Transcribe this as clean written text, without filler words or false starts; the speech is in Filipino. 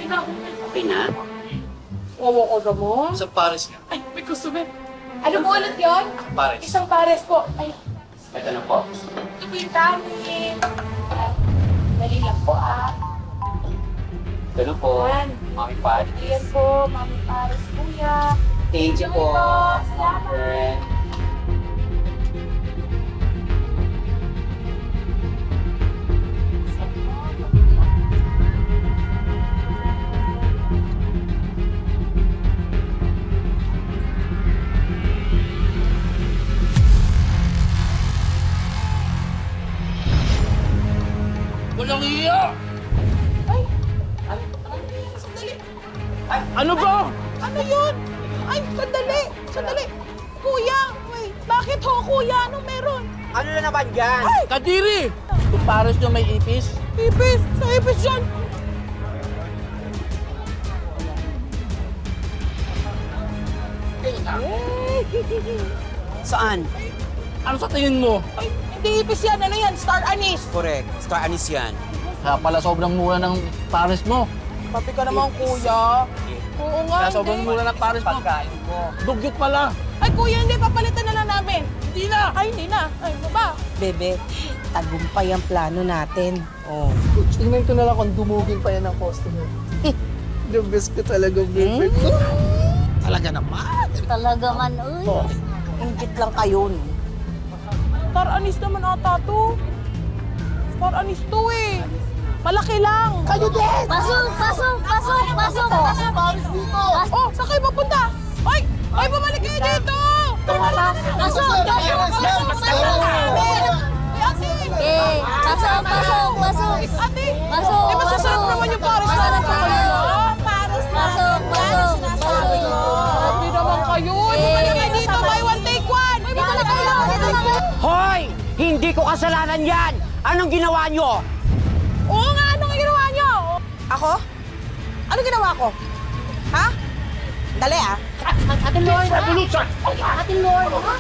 Okay na? Oo ko mo. Sa Paris nga. Ay, may customer. Ano po ulit yun? Paris. Isang pares po. Ay, Ito na po. ito po yung kanin. Dali lang po Ito na po. Yan. Mami Pat. Ayan po, mami pares kuya. Thank you po. Salamat. Walang iya! Ay, Ano ba? ano yun? Ay, sandali. Sandali. Kuya, wait. Bakit ho, kuya? Anong meron? Ano na naman yan? Kadiri! Kung Paris nyo may ipis, Ipis. Sa ipis yan. Saan? ano sa tingin mo? Ay, hindi ipis yan. Ano yan? Star anise. Correct. Star Anis yan. Kaya pala sobrang mura ng Paris mo. Pati ka naman, kuya. Oo nga, Kaya sobrang hindi. mura ng Paris mo. Pagkain ko. Dugyot pala. Ay, kuya, hindi. Papalitan na lang namin. Hindi na! Ay, hindi na. Ay, ano ba? Bebe, tagumpay ang plano natin. Oh. Tingnan ko na lang kung dumugin pa yan ng customer. The best ko talaga, baby. Talaga naman. Talaga man, uy. Ingit lang kayo, no? Star anise naman ata to. Star anise to eh. Malaki lang. Kayo din! Pasok, pasok, pasok, pasok, pasok. Oh, saan kayo papunta? Ay! Ay, bumalik kayo dito! Pasok, pasok, pasok, pasok. Ay, ate! Okay, pasok, pasok, pasok. Ate! Pasok, Eh, masasarap pasok. naman yung pares na Masarap, kayo. masarap. Pares na. Pasok, pasok, pasok. Grabe naman kayo. Ay, bumalik kayo dito. Buy one, take one. Ay, Dito lang kayo, dito lang kayo. Hoy! Hindi ko kasalanan yan! Anong ginawa nyo? Oo nga, anong ginawa niyo? Ako? Ano ginawa ko? Ha? Dali ah. Atin Lord, ha? Atin Lord, ha?